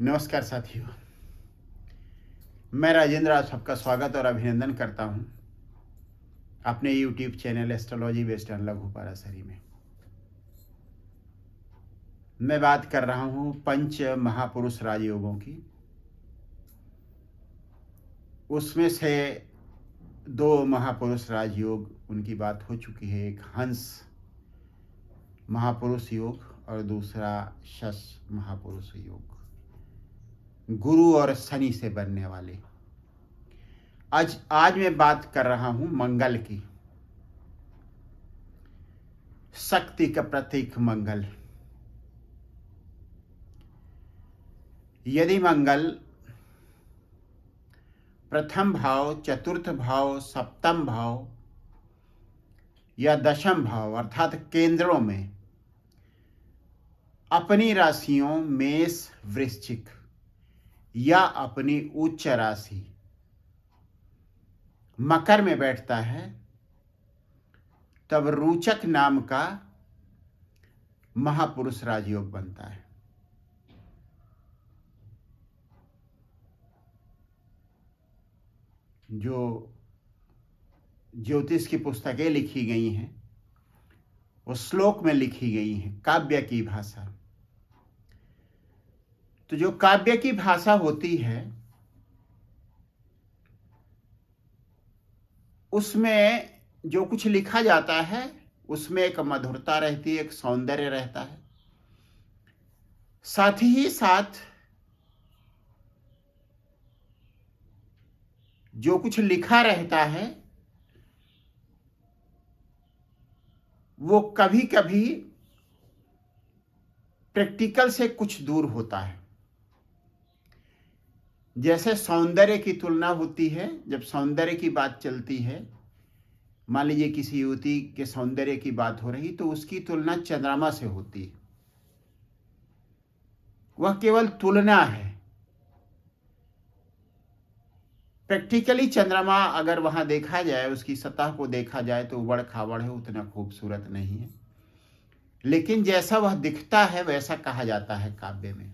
नमस्कार साथियों, मैं राजेंद्र आप सबका स्वागत और अभिनंदन करता हूं अपने YouTube channel astrology based on लघु पाराशरी में। मैं बात कर रहा हूं पंच महापुरुष राजयोगों की। उसमें से दो महापुरुष राजयोग उनकी बात हो चुकी है। एक हंस महापुरुष योग और दूसरा शश महापुरुष योग, गुरु और शनि से बनने वाले। आज मैं बात कर रहा हूं मंगल की, शक्ति का प्रतीक मंगल। यदि मंगल प्रथम भाव, चतुर्थ भाव, सप्तम भाव या दशम भाव अर्थात केंद्रों में अपनी राशियों मेष, वृश्चिक या अपनी उच्च राशि मकर में बैठता है, तब रोचक नाम का महापुरुष राजयोग बनता है। जो ज्योतिष की पुस्तकें लिखी गई हैं वो श्लोक में लिखी गई हैं, काव्य की भाषा। तो जो काव्य की भाषा होती है उसमें जो कुछ लिखा जाता है उसमें एक मधुरता रहती है, एक सौंदर्य रहता है। साथ ही साथ जो कुछ लिखा रहता है वो कभी कभी प्रैक्टिकल से कुछ दूर होता है। जैसे सौंदर्य की तुलना होती है, जब सौंदर्य की बात चलती है, मान लीजिए किसी युवती के सौंदर्य की बात हो रही तो उसकी तुलना चंद्रमा से होती है। वह केवल तुलना है। प्रैक्टिकली चंद्रमा अगर वहां देखा जाए, उसकी सतह को देखा जाए तो उबड़ खाबड़ है, उतना खूबसूरत नहीं है। लेकिन जैसा वह दिखता है वैसा कहा जाता है काव्य में।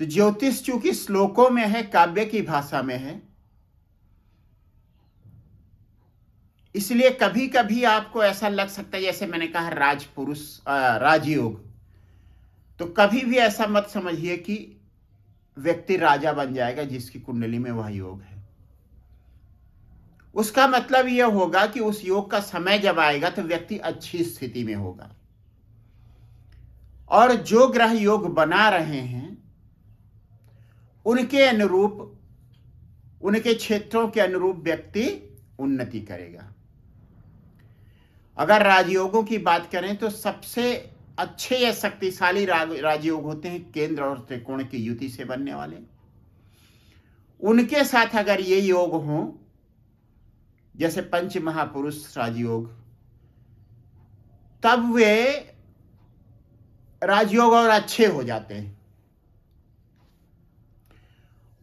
तो ज्योतिष चूंकि श्लोकों में है, काव्य की भाषा में है, इसलिए कभी कभी आपको ऐसा लग सकता है, जैसे मैंने कहा राजपुरुष राजयोग, तो कभी भी ऐसा मत समझिए कि व्यक्ति राजा बन जाएगा जिसकी कुंडली में वह योग है। उसका मतलब यह होगा कि उस योग का समय जब आएगा तो व्यक्ति अच्छी स्थिति में होगा, और जो ग्रह योग बना रहे हैं उनके अनुरूप, उनके क्षेत्रों के अनुरूप व्यक्ति उन्नति करेगा। अगर राजयोगों की बात करें तो सबसे अच्छे या शक्तिशाली राजयोग होते हैं केंद्र और त्रिकोण की युति से बनने वाले। उनके साथ अगर ये योग हो, जैसे पंच महापुरुष राजयोग, तब वे राजयोग और अच्छे हो जाते हैं।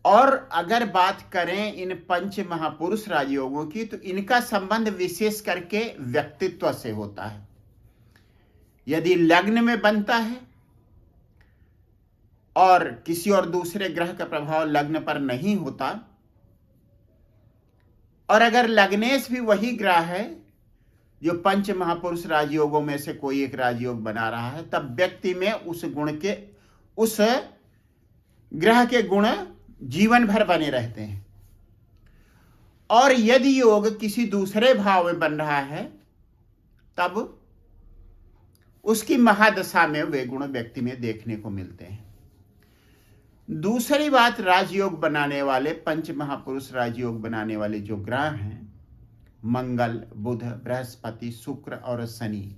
और अगर बात करें इन पंच महापुरुष राजयोगों की तो इनका संबंध विशेष करके व्यक्तित्व से होता है। यदि लग्न में बनता है और किसी और दूसरे ग्रह का प्रभाव लग्न पर नहीं होता, और अगर लग्नेश भी वही ग्रह है जो पंच महापुरुष राजयोगों में से कोई एक राजयोग बना रहा है, तब व्यक्ति में उस गुण के, उस ग्रह के गुण जीवन भर बने रहते हैं। और यदि योग किसी दूसरे भाव में बन रहा है तब उसकी महादशा में वे गुण व्यक्ति में देखने को मिलते हैं। दूसरी बात, राजयोग बनाने वाले, पंच महापुरुष राजयोग बनाने वाले जो ग्रह हैं, मंगल, बुध, बृहस्पति, शुक्र और शनि,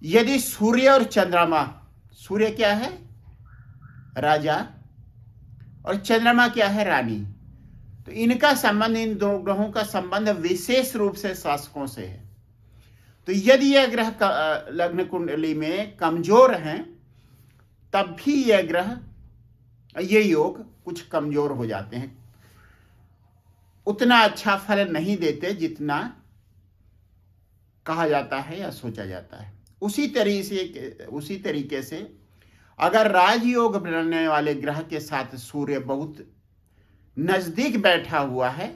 यदि सूर्य और चंद्रमा, सूर्य क्या है? राजा, और चंद्रमा क्या है? रानी, तो इनका संबंध, इन दो ग्रहों का संबंध विशेष रूप से शासकों से है। तो यदि यह ग्रह लग्न कुंडली में कमजोर हैं तब भी यह ग्रह, ये योग कुछ कमजोर हो जाते हैं, उतना अच्छा फल नहीं देते जितना कहा जाता है या सोचा जाता है। उसी तरीके से अगर राजयोग बनाने वाले ग्रह के साथ सूर्य बहुत नजदीक बैठा हुआ है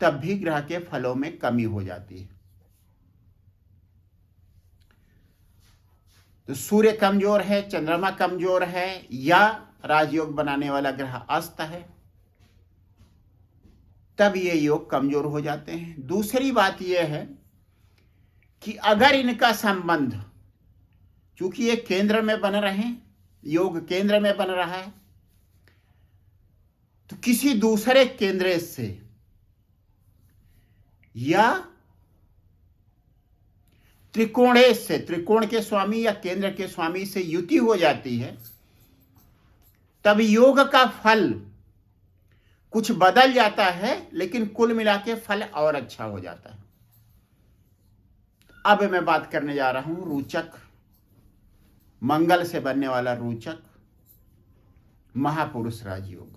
तब भी ग्रह के फलों में कमी हो जाती है। तो सूर्य कमजोर है, चंद्रमा कमजोर है या राजयोग बनाने वाला ग्रह अस्त है, तब ये योग कमजोर हो जाते हैं। दूसरी बात यह है कि अगर इनका संबंध, चूंकि ये केंद्र में बन रहे हैं, योग केंद्र में बन रहा है, तो किसी दूसरे केंद्र से या त्रिकोणेश से, त्रिकोण के स्वामी या केंद्र के स्वामी से युति हो जाती है, तब योग का फल कुछ बदल जाता है, लेकिन कुल मिला के फल और अच्छा हो जाता है। अब मैं बात करने जा रहा हूं रोचक, मंगल से बनने वाला रोचक महापुरुष राजयोग।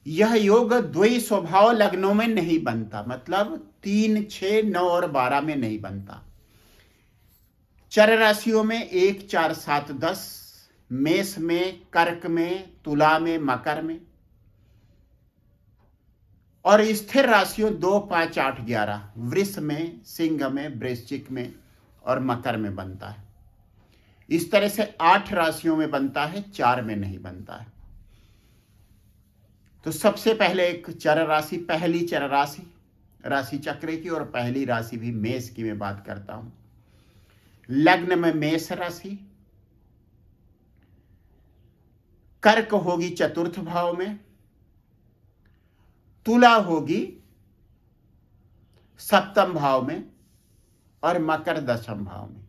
यह योग द्वयी स्वभाव लग्नों में नहीं बनता, मतलब 3, 6, 9 और 12 में नहीं बनता। चर राशियों में 1, 4, 7, 10, मेष में, कर्क में, तुला में, मकर में, और स्थिर राशियों 2, 5, 8, 11 वृष में, सिंह में, वृश्चिक में और मकर में बनता है। इस तरह से 8 राशियों में बनता है, 4 में नहीं बनता है। तो सबसे पहले एक चर राशि, पहली चर राशि राशि चक्र की और पहली राशि भी मेष की मैं बात करता हूं। लग्न में मेष राशि, कर्क होगी चतुर्थ भाव में, तुला होगी सप्तम भाव में और मकर दशम भाव में।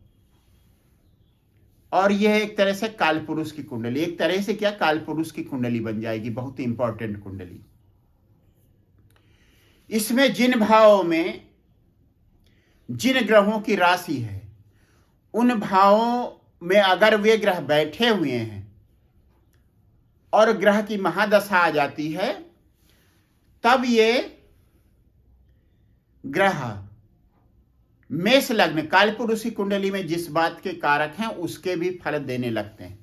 और यह एक तरह से कालपुरुष की कुंडली, एक तरह से क्या, कालपुरुष की कुंडली बन जाएगी, बहुत इंपॉर्टेंट कुंडली। इसमें जिन भावों में जिन ग्रहों की राशि है, उन भावों में अगर वे ग्रह बैठे हुए हैं और ग्रह की महादशा आ जाती है, तब ये ग्रह मेष लग्न कालपुरुष की कुंडली में जिस बात के कारक हैं उसके भी फल देने लगते हैं।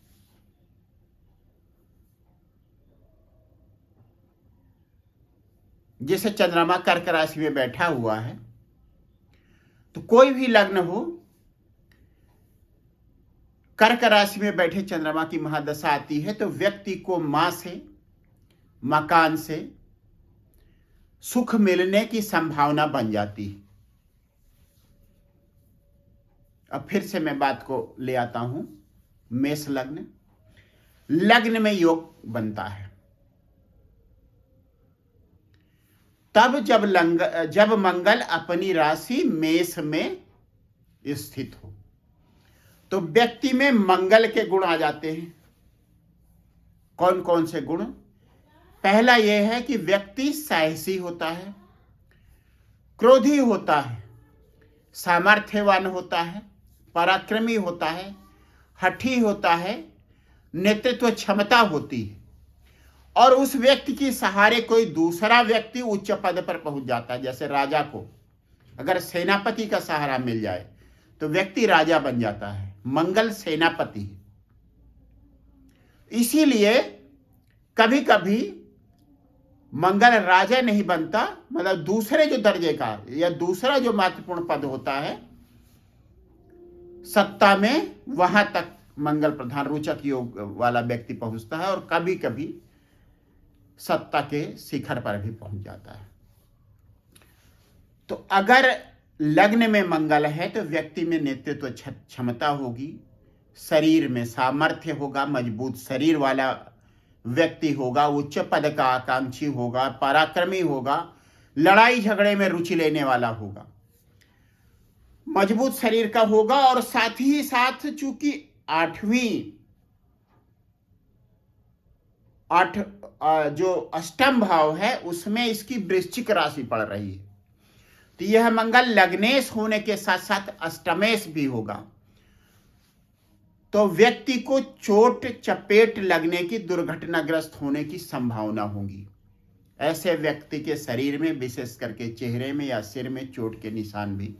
जैसे चंद्रमा कर्क राशि में बैठा हुआ है, तो कोई भी लग्न हो, कर्क राशि में बैठे चंद्रमा की महादशा आती है तो व्यक्ति को मां से, मकान से सुख मिलने की संभावना बन जाती है। अब फिर से मैं बात को ले आता हूं, मेष लग्न, लग्न में योग बनता है तब जब मंगल अपनी राशि मेष में स्थित हो, तो व्यक्ति में मंगल के गुण आ जाते हैं। कौन कौन से गुण? पहला यह है कि व्यक्ति साहसी होता है, क्रोधी होता है, सामर्थ्यवान होता है, पराक्रमी होता है, हठी होता है, नेतृत्व क्षमता होती है, और उस व्यक्ति के सहारे कोई दूसरा व्यक्ति उच्च पद पर पहुंच जाता है। जैसे राजा को अगर सेनापति का सहारा मिल जाए तो व्यक्ति राजा बन जाता है, मंगल सेनापति है। इसीलिए कभी कभी मंगल राजा नहीं बनता, मतलब दूसरे जो दर्जे का या दूसरा जो महत्वपूर्ण पद होता है सत्ता में, वहां तक मंगल प्रधान रोचक योग वाला व्यक्ति पहुंचता है, और कभी कभी सत्ता के शिखर पर भी पहुंच जाता है। तो अगर लग्न में मंगल है तो व्यक्ति में नेतृत्व क्षमता होगी, शरीर में सामर्थ्य होगा, मजबूत शरीर वाला व्यक्ति होगा, उच्च पद का आकांक्षी होगा, पराक्रमी होगा, लड़ाई झगड़े में रुचि लेने वाला होगा, मजबूत शरीर का होगा, और साथ ही साथ चूंकि जो अष्टम भाव है उसमें इसकी वृश्चिक राशि पड़ रही है, तो यह मंगल लग्नेश होने के साथ साथ अष्टमेश भी होगा, तो व्यक्ति को चोट चपेट लगने की, दुर्घटनाग्रस्त होने की संभावना होगी। ऐसे व्यक्ति के शरीर में, विशेष करके चेहरे में या सिर में चोट के निशान भी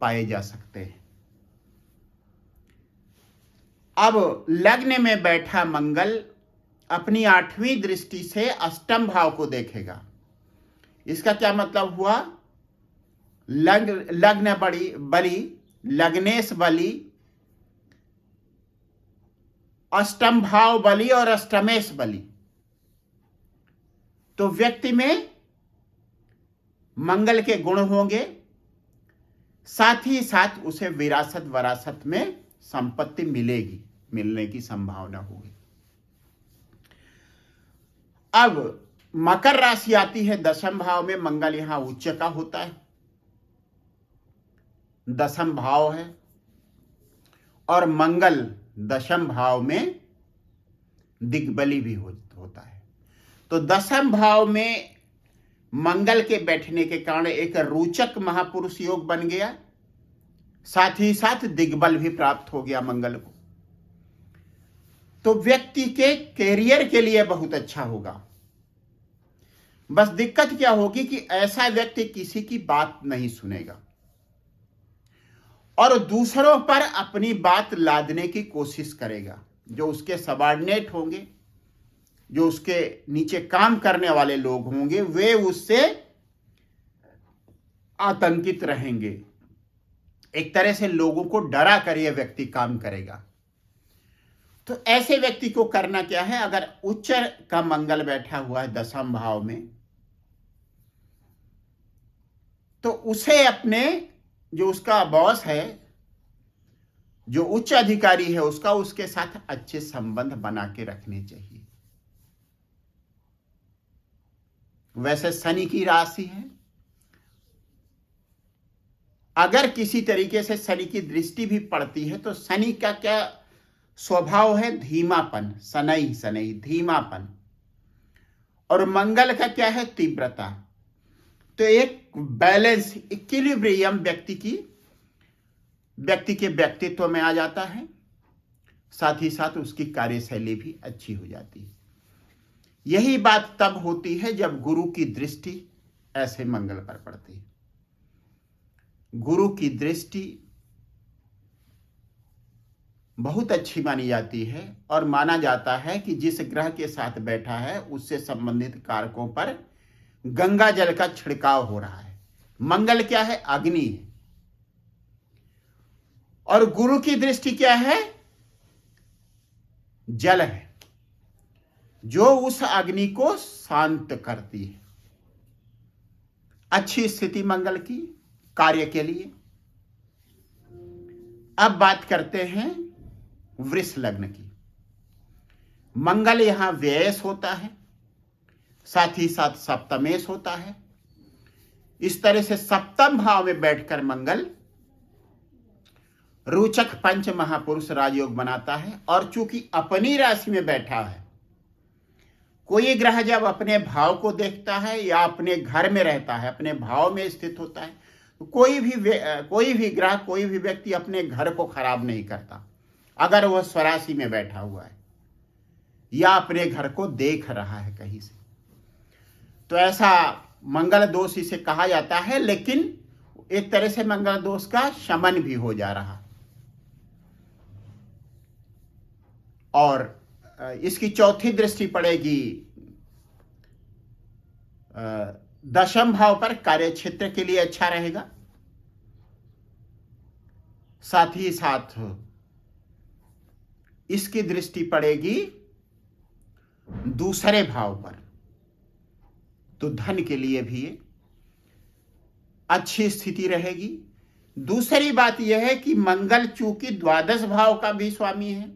पाए जा सकते हैं। अब लग्न में बैठा मंगल अपनी 8वीं दृष्टि से अष्टम भाव को देखेगा। इसका क्या मतलब हुआ? लग्न बली, लग्नेश बली, अष्टम भाव बली और अष्टमेश बली। तो व्यक्ति में मंगल के गुण होंगे, साथ ही साथ उसे विरासत में संपत्ति मिलने की संभावना होगी। अब मकर राशि आती है, दशम भाव में मंगल यहां उच्च का होता है, दशम भाव है, और मंगल दशम भाव में दिग्बली भी होता है। तो दशम भाव में मंगल के बैठने के कारण एक रोचक महापुरुष योग बन गया, साथ ही साथ दिग्बल भी प्राप्त हो गया मंगल को। तो व्यक्ति के कैरियर के लिए बहुत अच्छा होगा। बस दिक्कत क्या होगी कि ऐसा व्यक्ति किसी की बात नहीं सुनेगा और दूसरों पर अपनी बात लादने की कोशिश करेगा। जो उसके सबऑर्डिनेट होंगे, जो उसके नीचे काम करने वाले लोग होंगे, वे उससे आतंकित रहेंगे। एक तरह से लोगों को डरा कर यह व्यक्ति काम करेगा। तो ऐसे व्यक्ति को करना क्या है? अगर उच्च का मंगल बैठा हुआ है दशम भाव में, तो उसे अपने जो उसका बॉस है, जो उच्च अधिकारी है उसके साथ अच्छे संबंध बना के रखने चाहिए। वैसे शनि की राशि है, अगर किसी तरीके से शनि की दृष्टि भी पड़ती है तो शनि का क्या स्वभाव है? धीमापन, शनि धीमापन। और मंगल का क्या है? तीव्रता। तो एक बैलेंस, इक्विलिब्रियम व्यक्ति के व्यक्तित्व में आ जाता है, साथ ही साथ उसकी कार्यशैली भी अच्छी हो जाती है। यही बात तब होती है जब गुरु की दृष्टि ऐसे मंगल पर पड़ती है। गुरु की दृष्टि बहुत अच्छी मानी जाती है और माना जाता है कि जिस ग्रह के साथ बैठा है उससे संबंधित कारकों पर गंगा जल का छिड़काव हो रहा है। मंगल क्या है? अग्नि है। और गुरु की दृष्टि क्या है? जल है, जो उस अग्नि को शांत करती है। अच्छी स्थिति मंगल की कार्य के लिए। अब बात करते हैं वृष लग्न की। मंगल यहां व्ययस होता है, साथ ही साथ सप्तमेश होता है। इस तरह से सप्तम भाव में बैठकर मंगल रोचक पंच महापुरुष राजयोग बनाता है। और चूंकि अपनी राशि में बैठा है, कोई ग्रह जब अपने भाव को देखता है या अपने घर में रहता है, अपने भाव में स्थित होता है, तो कोई भी ग्रह, कोई भी व्यक्ति अपने घर को खराब नहीं करता अगर वह स्वराशि में बैठा हुआ है या अपने घर को देख रहा है कहीं से। तो ऐसा मंगल दोष इसे कहा जाता है, लेकिन एक तरह से मंगल दोष का शमन भी हो जा रहा। और इसकी चौथी दृष्टि पड़ेगी दशम भाव पर, कार्य क्षेत्र के लिए अच्छा रहेगा। साथ ही साथ इसकी दृष्टि पड़ेगी दूसरे भाव पर, तो धन के लिए भी अच्छी स्थिति रहेगी। दूसरी बात यह है कि मंगल चूंकि द्वादश भाव का भी स्वामी है,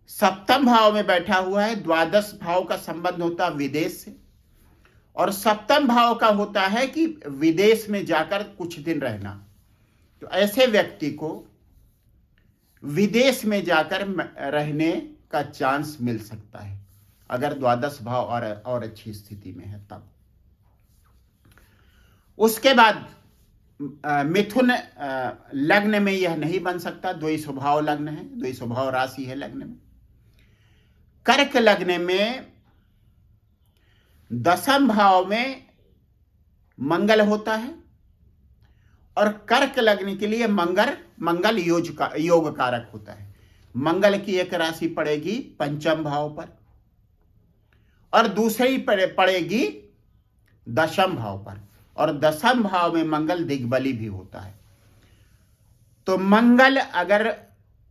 सप्तम भाव में बैठा हुआ है। द्वादश भाव का संबंध होता है विदेश से, और सप्तम भाव का होता है कि विदेश में जाकर कुछ दिन रहना। तो ऐसे व्यक्ति को विदेश में जाकर रहने का चांस मिल सकता है अगर द्वादश भाव और अच्छी स्थिति में है तब। उसके बाद मिथुन लग्न में यह नहीं बन सकता, द्वि स्वभाव लग्न है, द्वि स्वभाव राशि है लग्न में। कर्क लग्न में दशम भाव में मंगल होता है और कर्क लग्न के लिए मंगल योग कारक होता है। मंगल की एक राशि पड़ेगी पंचम भाव पर और दूसरी पड़ेगी दशम भाव पर, और दशम भाव में मंगल दिग्बली भी होता है। तो मंगल अगर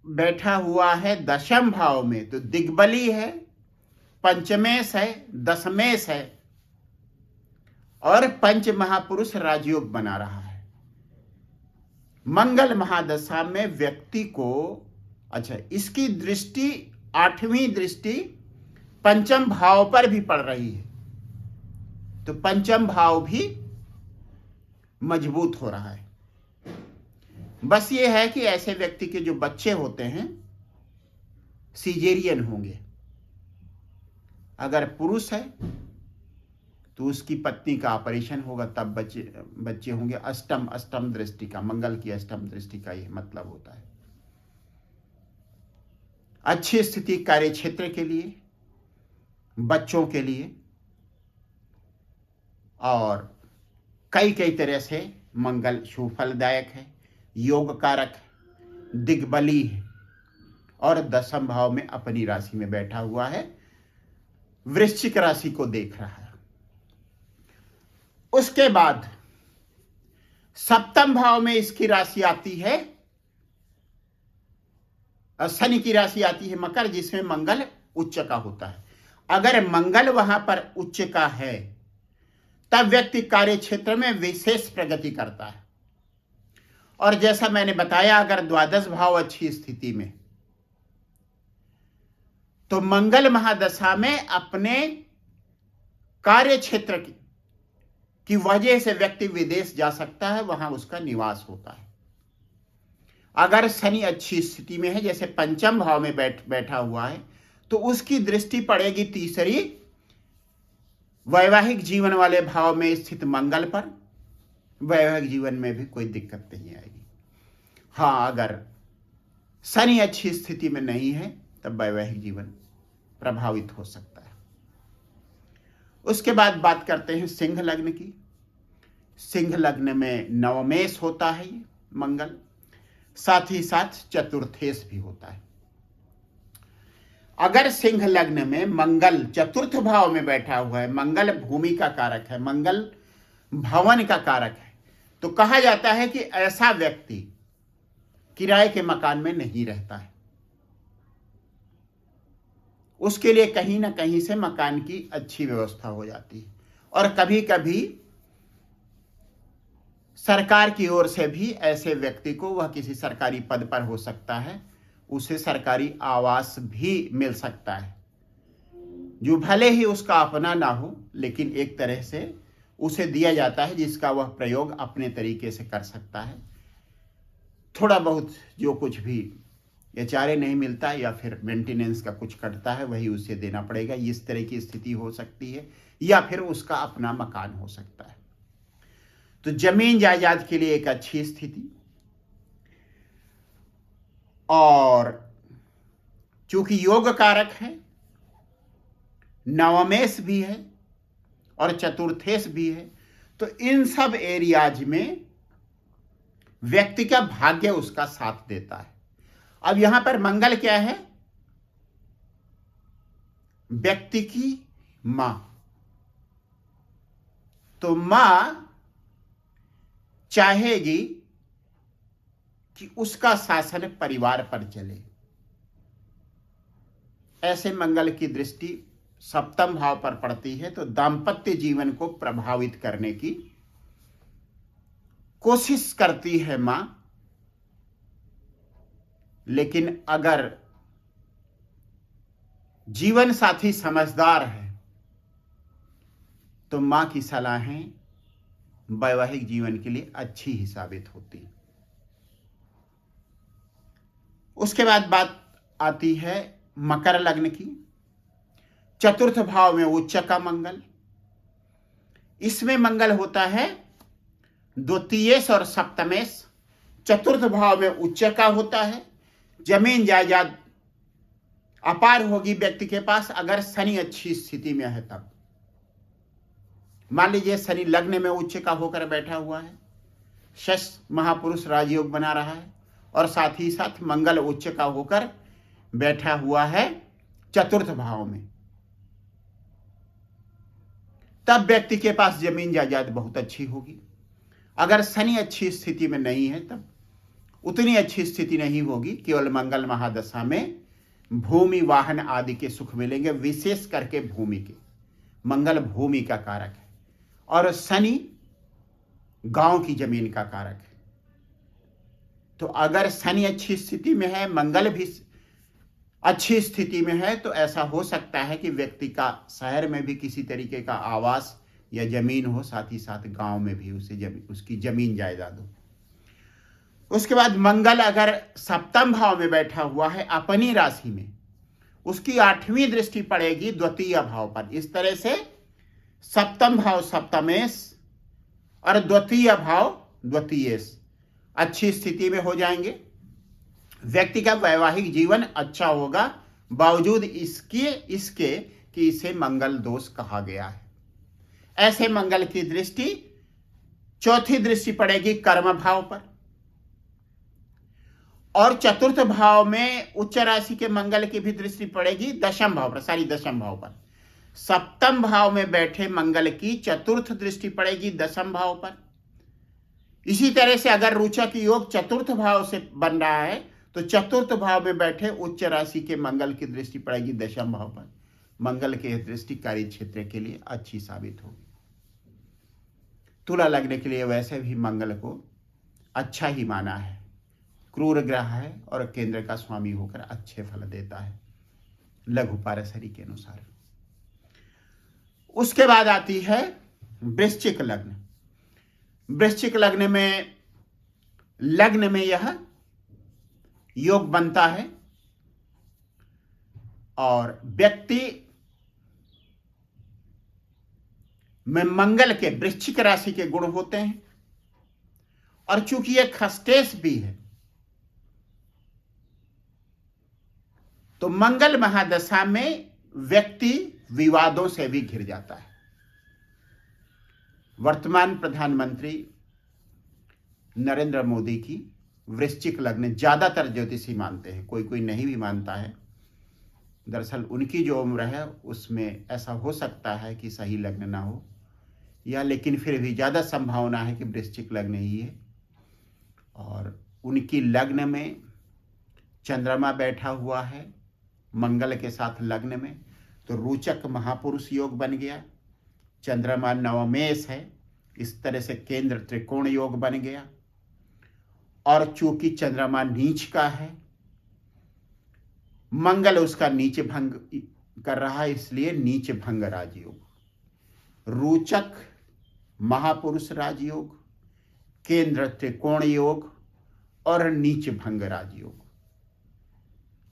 बैठा हुआ है दशम भाव में तो दिग्बली है, पंचमेश है, दशमेश है और पंच महापुरुष राजयोग बना रहा है। मंगल महादशा में व्यक्ति को, अच्छा, इसकी दृष्टि 8वीं दृष्टि पंचम भाव पर भी पड़ रही है, तो पंचम भाव भी मजबूत हो रहा है। बस ये है कि ऐसे व्यक्ति के जो बच्चे होते हैं सीजेरियन होंगे। अगर पुरुष है तो उसकी पत्नी का ऑपरेशन होगा, तब बच्चे होंगे। अष्टम दृष्टि का, मंगल की अष्टम दृष्टि का यह मतलब होता है। अच्छी स्थिति कार्य क्षेत्र के लिए, बच्चों के लिए, और कई तरह से मंगल शुभ फलदायक है, योग कारक, दिग्बली है और दशम भाव में अपनी राशि में बैठा हुआ है, वृश्चिक राशि को देख रहा है। उसके बाद सप्तम भाव में इसकी राशि आती है, शनि की राशि आती है मकर, जिसमें मंगल उच्च का होता है। अगर मंगल वहां पर उच्च का है तब व्यक्ति कार्य क्षेत्र में विशेष प्रगति करता है। और जैसा मैंने बताया, अगर द्वादश भाव अच्छी स्थिति में, तो मंगल महादशा में अपने कार्य क्षेत्र की वजह से व्यक्ति विदेश जा सकता है, वहां उसका निवास होता है। अगर शनि अच्छी स्थिति में है, जैसे पंचम भाव में बैठा हुआ है, तो उसकी दृष्टि पड़ेगी तीसरी वैवाहिक जीवन वाले भाव में स्थित मंगल पर। वैवाहिक जीवन में भी कोई दिक्कत नहीं आएगी। हाँ, अगर शनि अच्छी स्थिति में नहीं है तब वैवाहिक जीवन प्रभावित हो सकता है। उसके बाद बात करते हैं सिंह लग्न की। सिंह लग्न में नवमेश होता है ये मंगल, साथ ही साथ चतुर्थेश भी होता है। अगर सिंह लग्न में मंगल चतुर्थ भाव में बैठा हुआ है, मंगल भूमि का कारक है, मंगल भवन का कारक है, तो कहा जाता है कि ऐसा व्यक्ति किराए के मकान में नहीं रहता है। उसके लिए कहीं ना कहीं से मकान की अच्छी व्यवस्था हो जाती है। और कभी कभी सरकार की ओर से भी ऐसे व्यक्ति को, वह किसी सरकारी पद पर हो सकता है, उसे सरकारी आवास भी मिल सकता है, जो भले ही उसका अपना ना हो, लेकिन एक तरह से उसे दिया जाता है, जिसका वह प्रयोग अपने तरीके से कर सकता है। थोड़ा बहुत जो कुछ भी एचआरए नहीं मिलता या फिर मेंटेनेंस का कुछ कटता है, वही उसे देना पड़ेगा। इस तरह की स्थिति हो सकती है, या फिर उसका अपना मकान हो सकता है। तो जमीन जायदाद के लिए एक अच्छी स्थिति, और चूंकि योग कारक है, नवमेश भी है और चतुर्थेश भी है, तो इन सब एरियाज में व्यक्ति का भाग्य उसका साथ देता है। अब यहां पर मंगल क्या है? व्यक्ति की मां। तो मां चाहेगी कि उसका शासन परिवार पर चले। ऐसे मंगल की दृष्टि सप्तम भाव पर पड़ती है, तो दांपत्य जीवन को प्रभावित करने की कोशिश करती है मां। लेकिन अगर जीवन साथी समझदार है तो मां की सलाहें वैवाहिक जीवन के लिए अच्छी ही साबित होती है। उसके बाद बात आती है मकर लग्न की। चतुर्थ भाव में उच्च का मंगल, इसमें मंगल होता है द्वितीयेश और सप्तमेश। चतुर्थ भाव में उच्च का होता है। जमीन जायदाद अपार होगी व्यक्ति के पास, अगर शनि अच्छी स्थिति में है तब। मान लीजिए शनि लग्न में उच्च का होकर बैठा हुआ है, षष्ठ महापुरुष राजयोग बना रहा है और साथ ही साथ मंगल उच्च का होकर बैठा हुआ है चतुर्थ भाव में। तब व्यक्ति के पास जमीन जायदाद बहुत अच्छी होगी। अगर शनि अच्छी स्थिति में नहीं है तब उतनी अच्छी स्थिति नहीं होगी। केवल मंगल महादशा में भूमि वाहन आदि के सुख मिलेंगे, विशेष करके भूमि के। मंगल भूमि का कारक है और शनि गांव की जमीन का कारक है। तो अगर शनि अच्छी स्थिति में है, मंगल भी अच्छी स्थिति में है, तो ऐसा हो सकता है कि व्यक्ति का शहर में भी किसी तरीके का आवास या जमीन हो, साथ ही साथ गांव में भी उसकी जमीन जायदाद हो। उसके बाद मंगल अगर सप्तम भाव में बैठा हुआ है अपनी राशि में, उसकी 8वीं दृष्टि पड़ेगी द्वितीय भाव पर। इस तरह से सप्तम भाव सप्तमेश और द्वितीय भाव द्वितीयेश अच्छी स्थिति में हो जाएंगे। व्यक्ति का वैवाहिक जीवन अच्छा होगा, बावजूद इसके कि इसे मंगल दोष कहा गया है। ऐसे मंगल की दृष्टि चौथी दृष्टि पड़ेगी कर्म भाव पर और चतुर्थ भाव में उच्च राशि के मंगल की भी दृष्टि पड़ेगी दशम भाव पर, दशम भाव पर। सप्तम भाव में बैठे मंगल की चतुर्थ दृष्टि पड़ेगी दशम भाव पर। इसी तरह से अगर रोचक योग चतुर्थ भाव से बन रहा है तो चतुर्थ भाव में बैठे उच्च राशि के मंगल की दृष्टि पड़ेगी दशम भाव पर। मंगल की दृष्टि कार्य क्षेत्र के लिए अच्छी साबित होगी। तुला लग्न के लिए वैसे भी मंगल को अच्छा ही माना है। क्रूर ग्रह है और केंद्र का स्वामी होकर अच्छे फल देता है लघु पारसरी के अनुसार। उसके बाद आती है वृश्चिक लग्न। वृश्चिक लग्न में यह योग बनता है और व्यक्ति में मंगल के वृश्चिक राशि के गुण होते हैं और चूंकि यह खस्टेश भी है तो मंगल महादशा में व्यक्ति विवादों से भी घिर जाता है। वर्तमान प्रधानमंत्री नरेंद्र मोदी की वृश्चिक लग्न ज्यादातर ज्योतिषी मानते हैं, कोई कोई नहीं भी मानता है। दरअसल उनकी जो उम्र है उसमें ऐसा हो सकता है कि सही लग्न ना हो, या लेकिन फिर भी ज्यादा संभावना है कि वृश्चिक लग्न ही है। और उनकी लग्न में चंद्रमा बैठा हुआ है मंगल के साथ लग्न में, तो रोचक महापुरुष योग बन गया। चंद्रमा नवमेश है, इस तरह से केंद्र त्रिकोण योग बन गया। और चूंकि चंद्रमा नीच का है, मंगल उसका नीच भंग कर रहा है, इसलिए नीच भंग राजयोग। रोचक महापुरुष राजयोग, केंद्र त्रिकोण योग और नीच भंग राजयोग।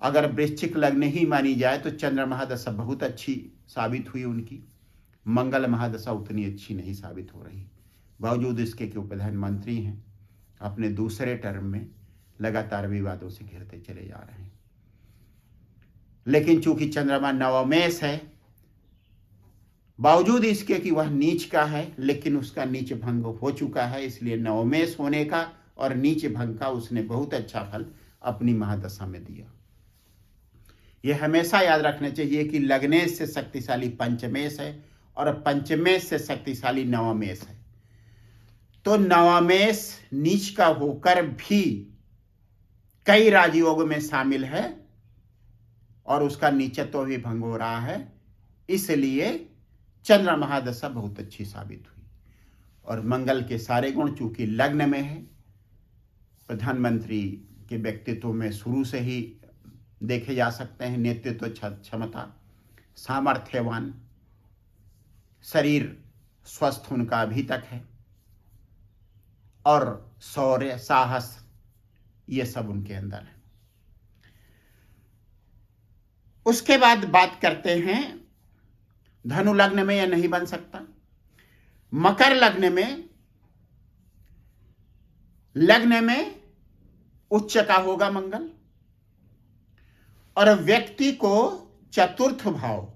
अगर वृश्चिक लग्न ही मानी जाए तो चंद्र महादशा बहुत अच्छी साबित हुई उनकी, मंगल महादशा उतनी अच्छी नहीं साबित हो रही। बावजूद इसके कि वो प्रधानमंत्री हैं, अपने दूसरे टर्म में लगातार विवादों से घिरते चले जा रहे हैं। लेकिन चूंकि चंद्रमा नवमेश है, बावजूद इसके कि वह नीच का है, लेकिन उसका नीच भंग हो चुका है, इसलिए नवमेश होने का और नीच भंग का उसने बहुत अच्छा फल अपनी महादशा में दिया। यह हमेशा याद रखना चाहिए कि लग्नेश से शक्तिशाली पंचमेश है और पंचमेश से शक्तिशाली नवमेश है। तो नवमेश नीच का होकर भी कई राजयोग में शामिल है और उसका नीचत्व भी भंग हो रहा है, इसलिए चंद्र महादशा बहुत अच्छी साबित हुई। और मंगल के सारे गुण चूंकि लग्न में है, प्रधानमंत्री के व्यक्तित्व में शुरू से ही देखे जा सकते हैं। नेतृत्व क्षमता, सामर्थ्यवान, शरीर स्वस्थ उनका अभी तक है और शौर्य, साहस, ये सब उनके अंदर है। उसके बाद बात करते हैं धनु लग्न में यह नहीं बन सकता। मकर लग्न में उच्च का होगा मंगल और व्यक्ति को चतुर्थ भाव,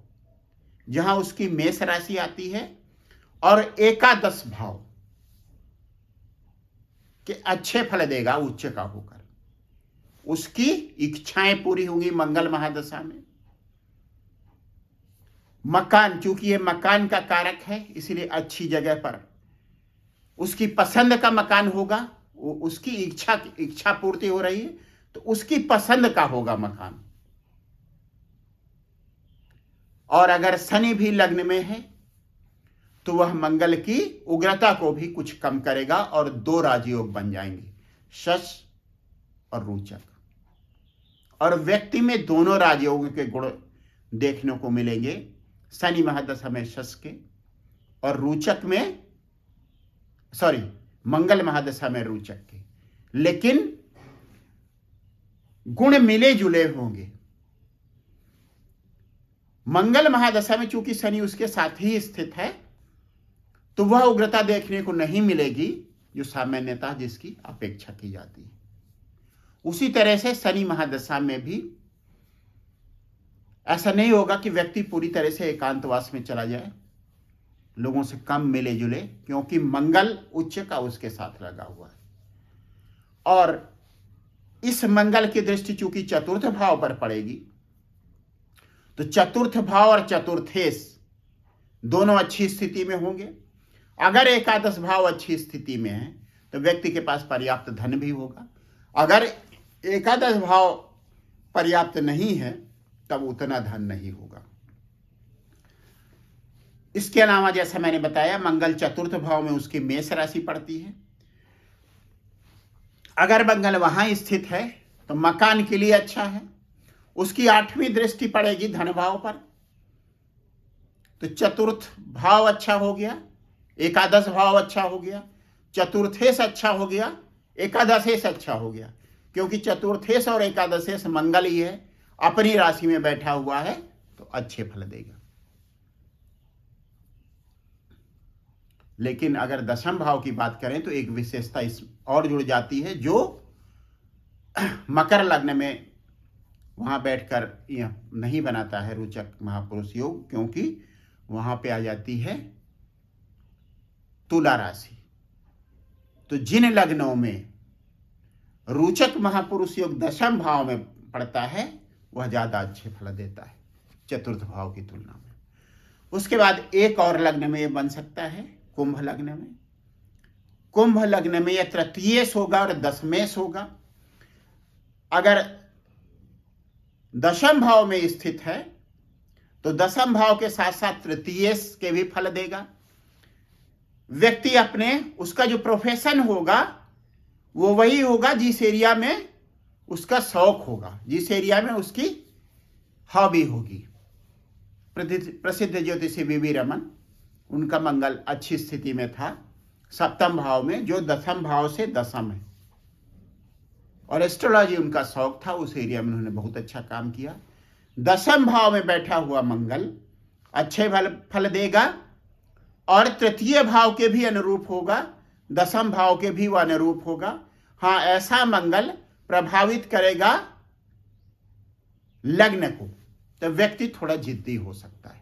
जहां उसकी मेष राशि आती है, और एकादश भाव, कि अच्छे फल देगा उच्च का होकर, उसकी इच्छाएं पूरी होंगी मंगल महादशा में। मकान, चूंकि ये मकान का कारक है इसलिए अच्छी जगह पर उसकी पसंद का मकान होगा, उसकी इच्छा पूर्ति हो रही है तो उसकी पसंद का होगा मकान। और अगर शनि भी लग्न में है तो वह मंगल की उग्रता को भी कुछ कम करेगा और 2 राजयोग बन जाएंगे, शश और रोचक। और व्यक्ति में दोनों राजयोगों के गुण देखने को मिलेंगे, शनि महादशा में शश के और रोचक में, मंगल महादशा में रोचक के, लेकिन गुण मिले जुले होंगे। मंगल महादशा में चूंकि शनि उसके साथ ही स्थित है तो वह उग्रता देखने को नहीं मिलेगी जो सामान्यतः जिसकी अपेक्षा की जाती है। उसी तरह से शनि महादशा में भी ऐसा नहीं होगा कि व्यक्ति पूरी तरह से एकांतवास में चला जाए, लोगों से कम मिले जुले, क्योंकि मंगल उच्च का उसके साथ लगा हुआ है। और इस मंगल की दृष्टि चूंकि चतुर्थ भाव पर पड़ेगी तो चतुर्थ भाव और चतुर्थेश दोनों अच्छी स्थिति में होंगे। अगर एकादश भाव अच्छी स्थिति में है तो व्यक्ति के पास पर्याप्त धन भी होगा, अगर एकादश भाव पर्याप्त नहीं है तब उतना धन नहीं होगा। इसके अलावा जैसा मैंने बताया मंगल चतुर्थ भाव में उसकी मेष राशि पड़ती है। अगर मंगल वहां स्थित है तो मकान के लिए अच्छा है, उसकी 8वीं दृष्टि पड़ेगी धन भाव पर, तो चतुर्थ भाव अच्छा हो गया, एकादश भाव अच्छा हो गया, चतुर्थेश अच्छा हो गया, एकादशेश अच्छा हो गया, क्योंकि चतुर्थेश और एकादशेश मंगल ही है, अपनी राशि में बैठा हुआ है तो अच्छे फल देगा। लेकिन अगर दशम भाव की बात करें तो एक विशेषता इस और जुड़ जाती है, जो मकर लग्न में वहां बैठकर यह नहीं बनाता है रोचक महापुरुष योग, क्योंकि वहां पे आ जाती है तुला राशि। तो जिन लग्नों में रोचक महापुरुष योग दशम भाव में पड़ता है वह ज्यादा अच्छे फल देता है चतुर्थ भाव की तुलना में। उसके बाद एक और लग्न में यह बन सकता है, कुंभ लग्न में। कुंभ लग्न में यह तृतीयेश होगा और दशमेश होगा। अगर दशम भाव में स्थित है तो दशम भाव के साथ साथ तृतीयेश के भी फल देगा। व्यक्ति अपने उसका जो प्रोफेशन होगा वो वही होगा जिस एरिया में उसका शौक होगा, जिस एरिया में उसकी हॉबी होगी। प्रसिद्ध ज्योतिषी वीवी रमन, उनका मंगल अच्छी स्थिति में था सप्तम भाव में, जो दशम भाव से दशम है, और एस्ट्रोलॉजी उनका शौक था, उस एरिया में उन्होंने बहुत अच्छा काम किया। दशम भाव में बैठा हुआ मंगल अच्छे फल देगा और तृतीय भाव के भी अनुरूप होगा, दशम भाव के भी वह अनुरूप होगा। हाँ, ऐसा मंगल प्रभावित करेगा लग्न को तो व्यक्ति थोड़ा जिद्दी हो सकता है।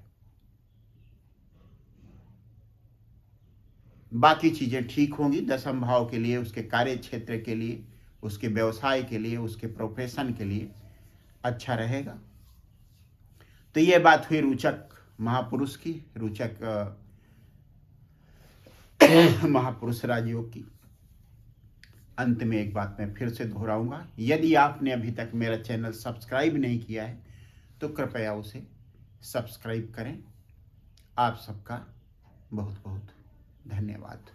बाकी चीजें ठीक होंगी दशम भाव के लिए, उसके कार्य क्षेत्र के लिए, उसके व्यवसाय के लिए, उसके प्रोफेशन के लिए अच्छा रहेगा। तो ये बात हुई रोचक महापुरुष की, रोचक महापुरुष राजयोग की। अंत में एक बात मैं फिर से दोहराऊंगा, यदि आपने अभी तक मेरा चैनल सब्सक्राइब नहीं किया है तो कृपया उसे सब्सक्राइब करें। आप सबका बहुत बहुत धन्यवाद।